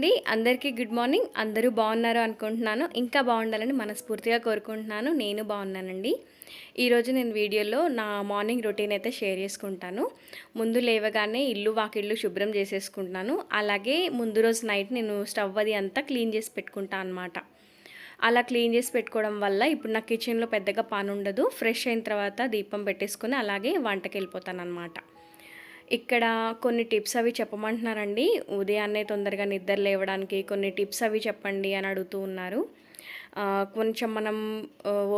అండి. అందరికీ good morning. అందరూ బాగున్నారు అనుకుంటున్నాను. ఇంకా బాగుండాలని మనస్ఫూర్తిగా కోరుకుంటున్నాను. నేను బాగున్నానండి. ఈరోజు నేను వీడియోలో నా మార్నింగ్ రొటీన్ అయితే షేర్ చేసుకుంటాను. ముందు లేవగానే ఇల్లు వాకిళ్ళు శుభ్రం చేసేసుకుంటున్నాను. అలాగే ముందు రోజు నైట్ నేను స్టవ్ అది అంతా క్లీన్ చేసి పెట్టుకుంటాను అనమాట. అలా క్లీన్ చేసి పెట్టుకోవడం వల్ల ఇప్పుడు నా కిచెన్లో పెద్దగా పని ఉండదు. ఫ్రెష్ అయిన తర్వాత దీపం పెట్టేసుకుని అలాగే వంటకి వెళ్ళిపోతాను అనమాట. ఇక్కడ కొన్ని టిప్స్ అవి చెప్పమంటున్నారండి. ఉదయాన్నే తొందరగా నిద్ర లేవడానికి కొన్ని టిప్స్ అవి చెప్పండి అని అడుగుతూ ఉన్నారు. కొంచెం మనం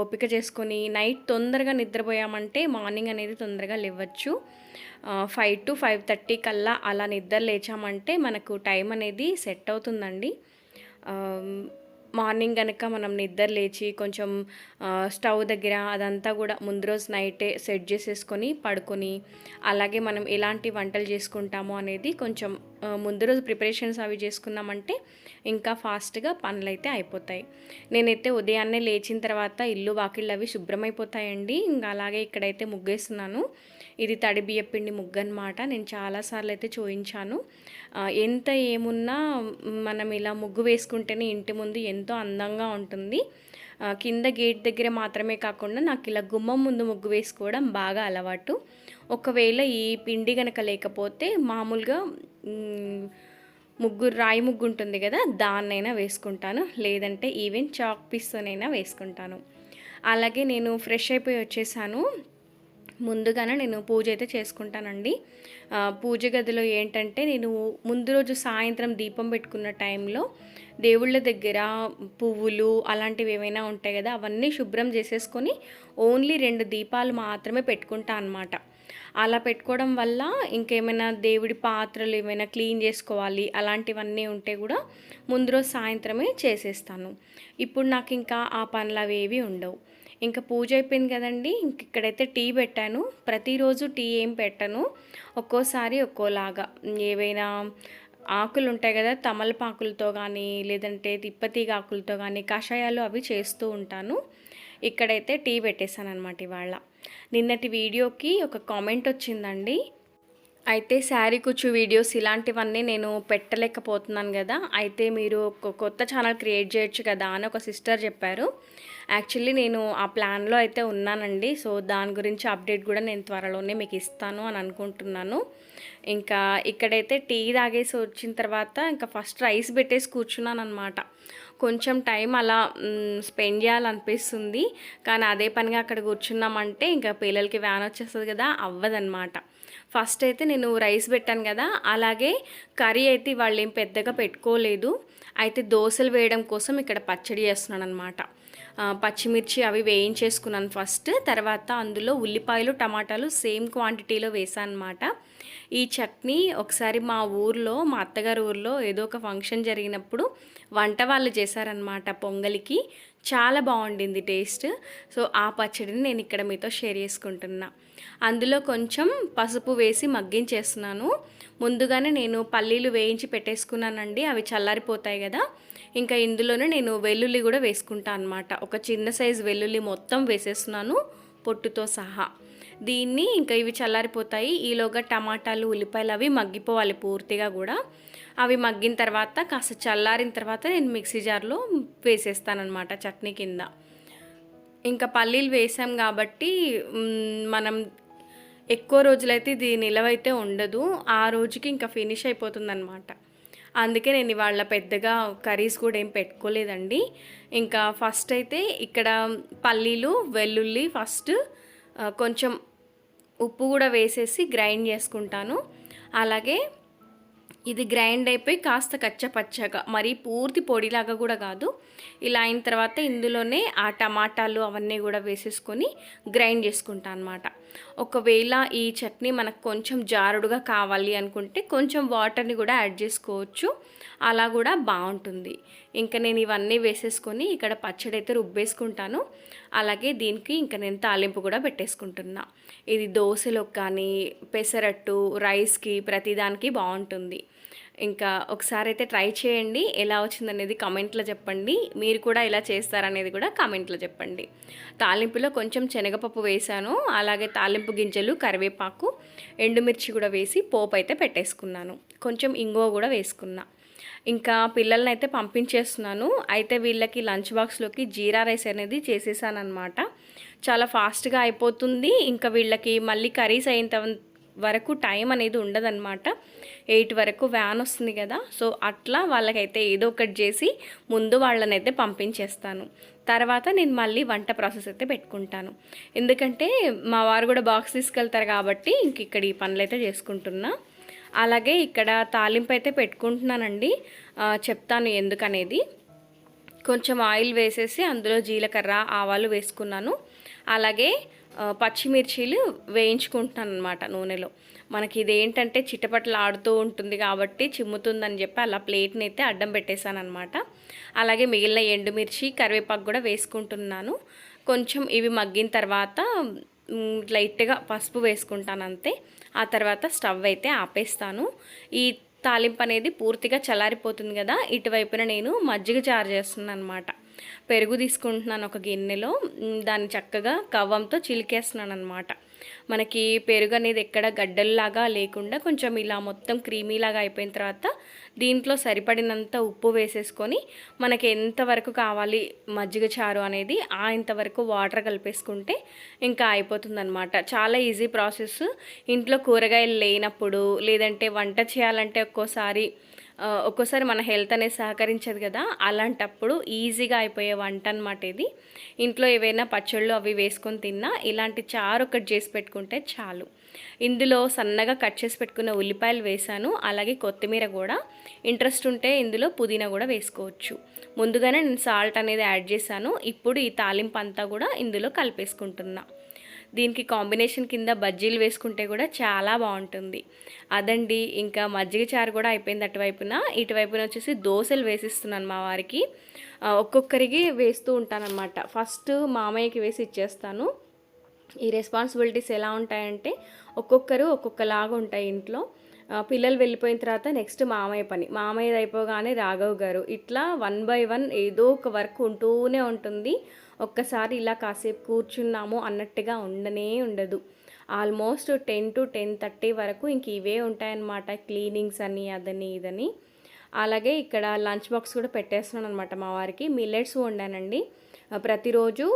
ఓపిక చేసుకొని నైట్ తొందరగా నిద్రపోయామంటే మార్నింగ్ అనేది తొందరగా లేవచ్చు. 5 to 5:30 కల్లా అలా నిద్ర లేచామంటే మనకు టైం అనేది సెట్ అవుతుందండి. మార్నింగ్ గనక మనం నిద్ర లేచి కొంచెం స్టవ్ దగ్గర అదంతా కూడా ముందు రోజు నైటే సెట్ చేసేసుకొని పడుకొని, అలాగే మనం ఎలాంటి వంటలు చేసుకుంటామో అనేది కొంచెం ముందు రోజు ప్రిపరేషన్స్ అవి చేసుకున్నామంటే ఇంకా ఫాస్ట్గా పనులైతే అయిపోతాయి. నేనైతే ఉదయాన్నే లేచిన తర్వాత ఇల్లు వాకిళ్ళు అవి శుభ్రమైపోతాయండి. ఇంకా అలాగే ఇక్కడైతే ముగ్గేస్తున్నాను. ఇది తడి బియ్యపిండి ముగ్గు అనమాట. నేను చాలాసార్లు అయితే చూయించాను. ఎంత ఏమున్నా మనం ఇలా ముగ్గు వేసుకుంటేనే ఇంటి ముందు ఎంతో అందంగా ఉంటుంది. కింద గేట్ దగ్గర మాత్రమే కాకుండా నాకు ఇలా గుమ్మం ముందు ముగ్గు వేసుకోవడం బాగా అలవాటు. ఒకవేళ ఈ పిండి కనుక లేకపోతే మామూలుగా ముగ్గు రాయి ముగ్గు ఉంటుంది కదా, దాన్నైనా వేసుకుంటాను. లేదంటే ఈవెన్ చాక్ పీస్తోనైనా వేసుకుంటాను. అలాగే నేను ఫ్రెష్ అయిపోయి వచ్చేసాను. ముందుగానే నేను పూజ అయితే చేసుకుంటానండి. పూజ గదిలో ఏంటంటే నేను ముందు రోజు సాయంత్రం దీపం పెట్టుకున్న టైంలో దేవుళ్ళ దగ్గర పువ్వులు అలాంటివి ఏమైనా ఉంటాయి కదా, అవన్నీ శుభ్రం చేసేసుకొని ఓన్లీ 2 దీపాలు మాత్రమే పెట్టుకుంటా అన్నమాట. అలా పెట్టుకోవడం వల్ల ఇంకేమైనా దేవుడి పాత్రలు ఏమైనా క్లీన్ చేసుకోవాలి అలాంటివన్నీ ఉంటే కూడా ముందు రోజు సాయంత్రమే చేసేస్తాను. ఇప్పుడు నాకు ఇంకా ఆ పనులు అవి ఏవి ఉండవు. ఇంకా పూజ అయిపోయింది కదండి. ఇంక ఇక్కడైతే టీ పెట్టాను. ప్రతిరోజు టీ ఏం పెట్టను, ఒక్కోసారి ఒక్కోలాగా. ఏవైనా ఆకులు ఉంటాయి కదా, తమలపాకులతో కానీ లేదంటే తిప్పతీగ ఆకులతో కానీ కషాయాలు అవి చేస్తూ ఉంటాను. ఇక్కడైతే టీ పెట్టేశాను అనమాట ఇవాళ. నిన్నటి వీడియోకి ఒక కామెంట్ వచ్చిందండి. అయితే శారీ కుచ్చు వీడియోస్ ఇలాంటివన్నీ నేను పెట్టలేకపోతున్నాను కదా, అయితే మీరు ఒక కొత్త ఛానల్ క్రియేట్ చేయొచ్చు కదా అని ఒక సిస్టర్ చెప్పారు. యాక్చువల్లీ నేను ఆ ప్లాన్లో అయితే ఉన్నానండి. సో దాని గురించి అప్డేట్ కూడా నేను త్వరలోనే మీకు ఇస్తాను అని అనుకుంటున్నాను. ఇంకా ఇక్కడైతే టీ తాగేసి వచ్చిన తర్వాత ఇంకా ఫస్ట్ రైస్ పెట్టేసి కూర్చున్నాను అనమాట. కొంచెం టైం అలా స్పెండ్ చేయాలనిపిస్తుంది, కానీ అదే పనిగా అక్కడ కూర్చున్నామంటే ఇంకా పిల్లలకి వ్యాన్ వచ్చేస్తుంది కదా, అవ్వదన్నమాట. ఫస్ట్ అయితే నేను రైస్ పెట్టాను కదా, అలాగే కర్రీ అయితే వాళ్ళు ఏం పెద్దగా పెట్టుకోలేదు. అయితే దోశలు వేయడం కోసం ఇక్కడ పచ్చడి చేస్తున్నాను అనమాట. పచ్చిమిర్చి అవి వేయించేసుకున్నాను ఫస్ట్. తర్వాత అందులో ఉల్లిపాయలు టమాటాలు సేమ్ క్వాంటిటీలో వేసాను అనమాట. ఈ చట్నీ ఒకసారి మా ఊర్లో, మా అత్తగారి ఊర్లో ఏదో ఒక ఫంక్షన్ జరిగినప్పుడు వంట వాళ్ళు చేశారనమాట పొంగలికి. చాలా బాగుండింది టేస్ట్. సో ఆ పచ్చడిని నేను ఇక్కడ మీతో షేర్ చేసుకుంటున్నా. అందులో కొంచెం పసుపు వేసి మగ్గించేస్తున్నాను. ముందుగానే నేను పల్లీలు వేయించి పెట్టేసుకున్నానండి, అవి చల్లారిపోతాయి కదా. ఇంకా ఇందులోనే నేను వెల్లుల్లి కూడా వేసుకుంటాను అనమాట. ఒక చిన్న సైజు వెల్లుల్లి మొత్తం వేసేస్తున్నాను పొట్టుతో సహా. దీన్ని ఇంకా ఇవి చల్లారిపోతాయి. ఈలోగా టమాటాలు ఉల్లిపాయలు అవి మగ్గిపోవాలి పూర్తిగా కూడా. అవి మగ్గిన తర్వాత కాస్త చల్లారిన తర్వాత నేను మిక్సీ జార్లో వేసేస్తానమాట చట్నీ కింద. ఇంకా పల్లీలు వేసాం కాబట్టి మనం ఎక్కువ రోజులైతే ఇది నిలవైతే ఉండదు. ఆ రోజుకి ఇంకా ఫినిష్ అయిపోతుందన్నమాట. అందుకే నేను ఇవాళ పెద్దగా కర్రీస్ కూడా ఏం పెట్టుకోలేదండి. ఇంకా ఫస్ట్ అయితే ఇక్కడ పల్లీలు వెల్లుల్లి ఫస్ట్ కొంచెం ఉప్పు కూడా వేసేసి గ్రైండ్ చేసుకుంటాను. అలాగే ఇది గ్రైండ్ అయిపోయి కాస్త కచ్చపచ్చగా, మరీ పూర్తి పొడిలాగా కూడా కాదు. ఇలా అయిన తర్వాత ఇందులోనే ఆ టమాటాలు అవన్నీ కూడా వేసేసుకొని గ్రైండ్ చేసుకుంటాను అనమాట. ఒకవేళ ఈ చట్నీ మనకు కొంచెం జారుడుగా కావాలి అనుకుంటే కొంచెం వాటర్ని కూడా యాడ్ చేసుకోవచ్చు, అలా కూడా బాగుంటుంది. ఇంకా నేను ఇవన్నీ వేసేసుకొని ఇక్కడ పచ్చడి అయితే రుబ్బేసుకుంటాను. అలాగే దీనికి ఇంకా నేను తాలింపు కూడా పెట్టేసుకుంటున్నా. ఇది దోశలకు కానీ పెసరట్టు రైస్కి ప్రతిదానికి బాగుంటుంది. ఇంకా ఒకసారి అయితే ట్రై చేయండి, ఎలా వచ్చిందనేది కామెంట్లో చెప్పండి. మీరు కూడా ఎలా చేస్తారనేది కూడా కామెంట్లో చెప్పండి. తాలింపులో కొంచెం శనగపప్పు వేసాను, అలాగే తాలింపు గింజలు, కరివేపాకు, ఎండుమిర్చి కూడా వేసి పోపు అయితే పెట్టేసుకున్నాను. కొంచెం ఇంగువ కూడా వేసుకున్నా. ఇంకా పిల్లల్నైతే పంపించేస్తున్నాను. అయితే వీళ్ళకి లంచ్ బాక్స్‌లోకి జీరా రైస్ అనేది చేసేసాననమాట. చాలా ఫాస్ట్‌గా అయిపోతుంది. ఇంకా వీళ్ళకి మళ్ళీ కర్రీస్ అయ్యేంత వరకు టైం అనేది ఉండదనమాట. 8 వరకు వ్యాన్ వస్తుంది కదా! సో, అట్లా వాళ్ళకైతే ఏదో ఒకటి చేసి ముందు వాళ్ళనైతే పంపించేస్తాను. తర్వాత నేను మళ్ళీ వంట ప్రాసెస్ అయితే పెట్టుకుంటాను. ఎందుకంటే మా వారు కూడా బాక్స్ తీసుకెళ్తారు కాబట్టి ఇంక ఇక్కడ ఈ పనులైతే చేసుకుంటున్నా. అలాగే ఇక్కడ తాలింపు అయితే పెట్టుకుంటున్నానండి. చెప్తాను ఎందుకనేది. కొంచెం ఆయిల్ వేసేసి అందులో జీలకర్ర, ఆవాలు వేసుకున్నాను. అలాగే పచ్చిమిర్చీలు వేయించుకుంటున్నాను అనమాట నూనెలో. మనకి ఇదేంటంటే చిటపటలాడుతూ ఉంటుంది కాబట్టి చిమ్ముతుందని చెప్పి అలా ప్లేట్ని అయితే అడ్డం పెట్టేశాను అనమాట. అలాగే మిగిలిన ఎండుమిర్చి, కరివేపాకు కూడా వేసుకుంటున్నాను. కొంచెం ఇవి మగ్గిన తర్వాత లైట్గా పసుపు వేసుకుంటాను అంతే. ఆ తర్వాత స్టవ్ అయితే ఆపేస్తాను. ఈ తాలింపు అనేది పూర్తిగా చల్లారిపోతుంది కదా, ఇటువైపున నేను మజ్జిగ చారు చేస్తున్నాను అనమాట. పెరుగు తీసుకుంటున్నాను ఒక గిన్నెలో, దాన్ని చక్కగా కవ్వంతో చిలికేస్తున్నాను అనమాట. మనకి పెరుగు అనేది ఎక్కడ గడ్డల్లాగా లేకుండా కొంచెం ఇలా మొత్తం క్రీమీలాగా అయిపోయిన తర్వాత దీంట్లో సరిపడినంత ఉప్పు వేసేసుకొని మనకి ఎంతవరకు కావాలి మజ్జిగ చారు అనేది ఇంతవరకు వాటర్ కలిపేసుకుంటే ఇంకా అయిపోతుందన్నమాట. చాలా ఈజీ ప్రాసెస్. ఇంట్లో కూరగాయలు లేనప్పుడు లేదంటే వంట చేయాలంటే ఒక్కోసారి మన హెల్త్ అనేది సహకరించదు కదా, అలాంటప్పుడు ఈజీగా అయిపోయే వంట అనమాట ఇది. ఇంట్లో ఏవైనా పచ్చళ్ళు అవి వేసుకొని తిన్నా ఇలాంటి చారు ఒకటి చేసి పెట్టుకుంటే చాలు. ఇందులో సన్నగా కట్ చేసి పెట్టుకున్న ఉల్లిపాయలు వేసాను. అలాగే కొత్తిమీర కూడా, ఇంట్రెస్ట్ ఉంటే ఇందులో పుదీనా కూడా వేసుకోవచ్చు. ముందుగానే నేను సాల్ట్ అనేది యాడ్ చేశాను. ఇప్పుడు ఈ తాలింపు అంతా కూడా ఇందులో కలిపేసుకుంటున్నా. దీనికి కాంబినేషన్ కింద బజ్జీలు వేసుకుంటే కూడా చాలా బాగుంటుంది. అదండి, ఇంకా మజ్జిగ చారు కూడా అయిపోయింది అటువైపున. ఇటువైపున వచ్చేసి దోశలు వేసిస్తున్నాను మా వారికి. ఒక్కొక్కరికి వేస్తూ ఉంటానన్నమాట. ఫస్ట్ మామయ్యకి వేసి ఇచ్చేస్తాను. ఈ రెస్పాన్సిబిలిటీస్ ఎలా ఉంటాయంటే ఒక్కొక్కరు ఒక్కొక్కలాగా ఉంటాయి ఇంట్లో. పిల్లలు వెళ్ళిపోయిన తర్వాత నెక్స్ట్ మామయ్య పని, మామయ్యది అయిపోగానే రాఘవ్ గారు, ఇట్లా 1 by 1 ఏదో ఒక వర్క్ ఉంటూనే ఉంటుంది. ఒక్కసారి ఇలా కాసేపు కూర్చున్నాము అన్నట్టుగా ఉండదు. ఆల్మోస్ట్ 10 to 10:30 వరకు ఇంక ఇవే ఉంటాయన్నమాట. క్లీనింగ్స్ అని అదని ఇదని. అలాగే ఇక్కడ లంచ్ బాక్స్ కూడా పెట్టేస్తున్నాను అనమాట మా వారికి. మిల్లెట్స్ వండానండి. ప్రతిరోజు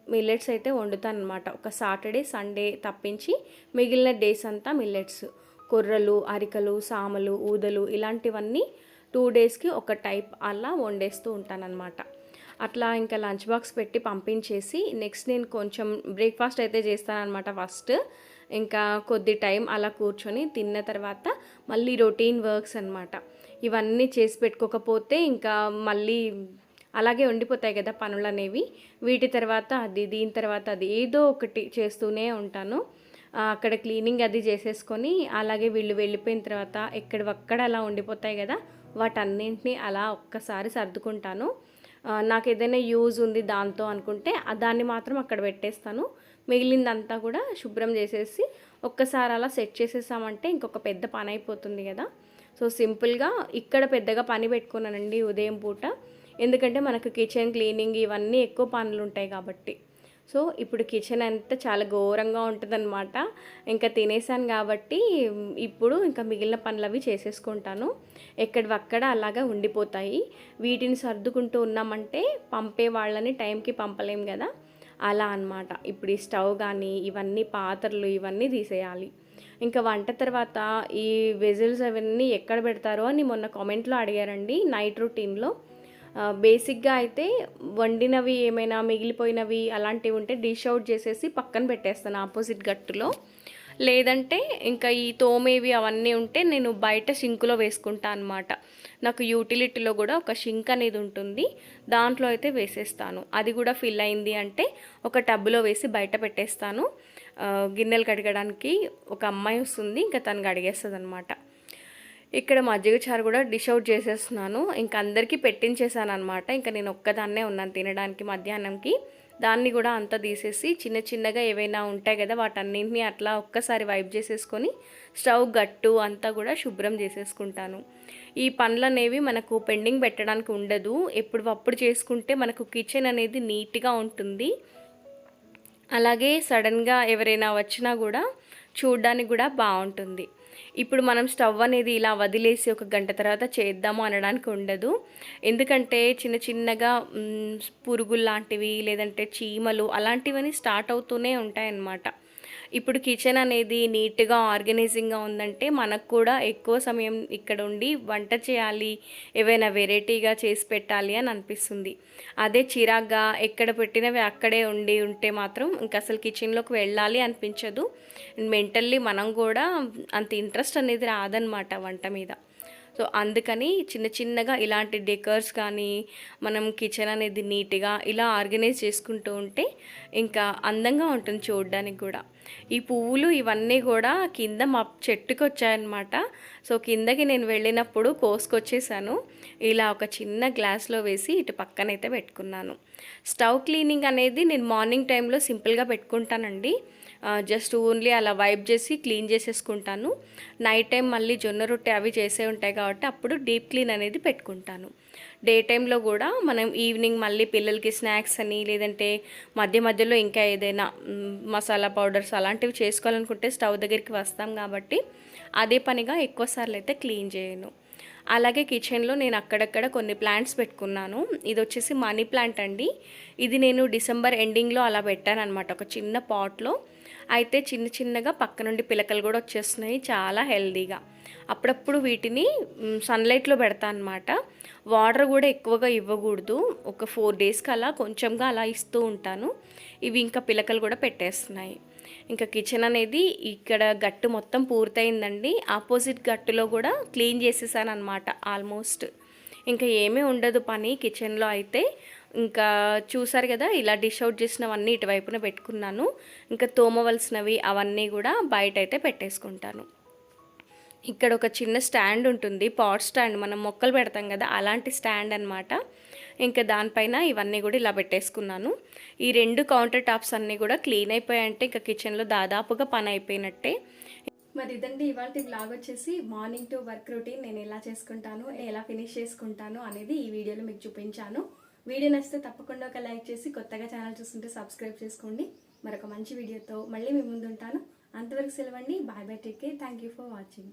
మిల్లెట్స్ అయితే వండుతాను అనమాట. ఒక సాటర్డే, సండే తప్పించి మిగిలిన డేస్ అంతా మిల్లెట్స్. కొర్రలు, అరికలు, సామలు, ఊదలు ఇలాంటివన్నీ 2 డేస్కి ఒక టైప్ అలా వండేస్తూ ఉంటానన్నమాట. అట్లా ఇంకా లంచ్ బాక్స్ పెట్టి పంపించేసి నెక్స్ట్ నేను కొంచెం బ్రేక్ఫాస్ట్ అయితే చేస్తానన్నమాట ఫస్ట్. ఇంకా కొద్ది టైం అలా కూర్చొని తిన్న తర్వాత మళ్ళీ రొటీన్ వర్క్స్ అనమాట. ఇవన్నీ చేసి పెట్టుకోకపోతే ఇంకా మళ్ళీ అలాగే ఉండిపోతాయి కదా పనులు అనేవి. వీటి తర్వాత అది, దీని తర్వాత అది, ఏదో ఒకటి చేస్తూనే ఉంటాను. అక్కడ క్లీనింగ్ అది చేసేసుకొని అలాగే వీళ్ళు వెళ్ళిపోయిన తర్వాత ఎక్కడవక్కడ అలా ఉండిపోతాయి కదా, వాటన్నింటినీ అలా ఒక్కసారి సర్దుకుంటాను. నాకు ఏదైనా యూజ్ ఉంది దాంతో అనుకుంటే దాన్ని మాత్రం అక్కడ పెట్టేస్తాను. మిగిలిందంతా కూడా శుభ్రం చేసేసి ఒక్కసారి అలా సెట్ చేసేసామంటే ఇంకొక పెద్ద పని అయిపోతుంది కదా. సో సింపుల్గా ఇక్కడ పెద్దగా పని పెట్టుకున్నానండి ఉదయం పూట. ఎందుకంటే మనకు కిచెన్ క్లీనింగ్ ఇవన్నీ ఎక్కువ పనులు ఉంటాయి కాబట్టి. సో ఇప్పుడు కిచెన్ అంతా చాలా ఘోరంగా ఉంటుందన్నమాట. ఇంకా తినేసాను కాబట్టి ఇప్పుడు ఇంకా మిగిలిన పనులు అవి చేసేసుకుంటాను. ఎక్కడివక్కడ అలాగా ఉండిపోతాయి. వీటిని సర్దుకుంటూ ఉన్నామంటే పంపే వాళ్ళని టైంకి పంపలేం కదా, అలా అన్నమాట. ఇప్పుడు ఈ స్టవ్ కానీ ఇవన్నీ పాత్రలు ఇవన్నీ తీసేయాలి. ఇంకా వంట తర్వాత ఈ వెజిల్స్ అవన్నీ ఎక్కడ పెడతారో అని మొన్న కామెంట్లో అడిగారండి నైట్ రొటీన్లో. బేసిక్గా అయితే వండినవి ఏమైనా మిగిలిపోయినవి అలాంటివి ఉంటే డిష్ అవుట్ చేసేసి పక్కన పెట్టేస్తాను ఆపోజిట్ గట్టులో. లేదంటే ఇంకా ఈ తోమేవి అవన్నీ ఉంటే నేను బయట షింకులో వేసుకుంటాను అనమాట. నాకు యూటిలిటీలో కూడా ఒక షింక్ అనేది ఉంటుంది, దాంట్లో అయితే వేసేస్తాను. అది కూడా ఫిల్ అయింది అంటే ఒక టబ్లో వేసి బయట పెట్టేస్తాను. గిన్నెలు కడగడానికి ఒక అమ్మాయి వస్తుంది, ఇంకా తను కడిగేస్తుంది అనమాట. ఇక్కడ మజ్జిగ చారు కూడా డిష్ అవుట్ చేసేస్తున్నాను. ఇంకా అందరికీ పెట్టించేసాను అనమాట. ఇంకా నేను ఒక్కదాన్నే ఉన్నాను తినడానికి మధ్యాహ్నంకి. దాన్ని కూడా అంతా తీసేసి చిన్న చిన్నగా ఏవైనా ఉంటాయి కదా వాటన్నింటినీ అట్లా ఒక్కసారి వైప్ చేసేసుకొని స్టవ్ గట్టు అంతా కూడా శుభ్రం చేసేసుకుంటాను. ఈ పనులు అనేవి మనకు పెండింగ్ పెట్టడానికి ఉండదు. ఎప్పుడప్పుడు చేసుకుంటే మనకు కిచెన్ అనేది నీట్గా ఉంటుంది. అలాగే సడన్గా ఎవరైనా వచ్చినా కూడా చూడడానికి కూడా బాగుంటుంది. ఇప్పుడు మనం స్టవ్ అనేది ఇలా వదిలేసి ఒక గంట తర్వాత చేద్దాము అనడానికి ఉండదు. ఎందుకంటే చిన్న చిన్నగా పురుగుల్లాంటివి లేదంటే చీమలు అలాంటివన్నీ స్టార్ట్ అవుతూనే ఉంటాయన్నమాట. ఇప్పుడు కిచెన్ అనేది నీట్‌గా, ఆర్గనైజింగ్‌గా ఉందంటే మనకు కూడా ఎక్కువ సమయం ఇక్కడ ఉండి వంట చేయాలి, ఏవైనా వెరైటీగా చేసి పెట్టాలి అని అనిపిస్తుంది. అదే చిరాగ్గా ఎక్కడ పెట్టినవి అక్కడే ఉంటే మాత్రం ఇంక అసలు కిచెన్‌లోకి వెళ్ళాలి అనిపించదు. మెంటల్లీ మనం కూడా అంత ఇంట్రెస్ట్ అనేది రాదనమాట వంట మీద. సో అందుకని చిన్న చిన్నగా ఇలాంటి డెకర్స్ కానీ మనం కిచెన్ అనేది నీట్గా ఇలా ఆర్గనైజ్ చేసుకుంటూ ఉంటే ఇంకా అందంగా ఉంటుంది చూడడానికి కూడా. ఈ పువ్వులు ఇవన్నీ కూడా కింద మా చెట్టుకి వచ్చాయన్నమాట. సో కిందకి నేను వెళ్ళినప్పుడు కోసుకొచ్చేసాను. ఇలా ఒక చిన్న గ్లాస్లో వేసి ఇటు పక్కనైతే పెట్టుకున్నాను. స్టవ్ క్లీనింగ్ అనేది నేను మార్నింగ్ టైంలో సింపుల్గా పెట్టుకుంటానండి. జస్ట్ ఓన్లీ అలా వైప్ చేసి క్లీన్ చేసేసుకుంటాను. నైట్ టైం మళ్ళీ జొన్న రొట్టె అవి చేసే ఉంటాయి కాబట్టి అప్పుడు డీప్ క్లీన్ అనేది పెట్టుకుంటాను. డే టైంలో కూడా మనం ఈవినింగ్ మళ్ళీ పిల్లలకి స్నాక్స్ అని లేదంటే మధ్య మధ్యలో ఇంకా ఏదైనా మసాలా పౌడర్స్ అలాంటివి చేసుకోవాలనుకుంటే స్టవ్ దగ్గరికి వస్తాం కాబట్టి అదే పనిగా ఎక్కువ సార్లు అయితే క్లీన్ చేయను. అలాగే కిచెన్లో నేను అక్కడక్కడ కొన్ని ప్లాంట్స్ పెట్టుకున్నాను. ఇది వచ్చేసి మనీ ప్లాంట్ అండి. ఇది నేను డిసెంబర్ ఎండింగ్లో అలా పెట్టాను అనమాట ఒక చిన్న పాట్లో. అయితే చిన్న చిన్నగా పక్క నుండి పిలకలు కూడా వచ్చేస్తున్నాయి చాలా హెల్దీగా. అప్పుడప్పుడు వీటిని సన్లైట్లో పెడతా అనమాట. వాటర్ కూడా ఎక్కువగా ఇవ్వకూడదు. ఒక 4 డేస్కి అలా కొంచెంగా అలా ఇస్తూ ఉంటాను. ఇవి ఇంకా పిలకలు కూడా పెట్టేస్తున్నాయి. ఇంకా కిచెన్ అనేది ఇక్కడ గట్టు మొత్తం పూర్తయిందండి. ఆపోజిట్ గట్టులో కూడా క్లీన్ చేసేసాను అనమాట ఆల్మోస్ట్. ఇంకా ఏమీ ఉండదు పని కిచెన్లో అయితే. ఇంకా చూసారు కదా ఇలా డిష్ అవుట్ చేసినవన్నీ ఇటువైపున పెట్టుకున్నాను. ఇంకా తోమవలసినవి అవన్నీ కూడా బయట అయితే పెట్టేసుకుంటాను. ఇక్కడ ఒక చిన్న స్టాండ్ ఉంటుంది, పాట్ స్టాండ్, మనం మొక్కలు పెడతాం కదా అలాంటి స్టాండ్ అనమాట. ఇంకా దానిపైన ఇవన్నీ కూడా ఇలా పెట్టేసుకున్నాను. ఈ 2 కౌంటర్ టాప్స్ అన్నీ కూడా క్లీన్ అయిపోయాయంటే ఇంకా కిచెన్లో దాదాపుగా పని అయిపోయినట్టే. మరి ఇదండి ఇవాళ వ్లాగ్ వచ్చేసి మార్నింగ్ టు వర్క్ రొటీన్ నేను ఎలా చేసుకుంటాను, ఎలా ఫినిష్ చేసుకుంటాను అనేది ఈ వీడియోలో మీకు చూపించాను. వీడియో నచ్చితే తప్పకుండా ఒక లైక్ చేసి కొత్తగా ఛానల్ చూస్తుంటే సబ్స్క్రైబ్ చేసుకోండి. మరొక మంచి వీడియోతో మళ్ళీ మీ ముందు ఉంటాను. అంతవరకు సెలవండి. Bye bye, take care, thank you for watching.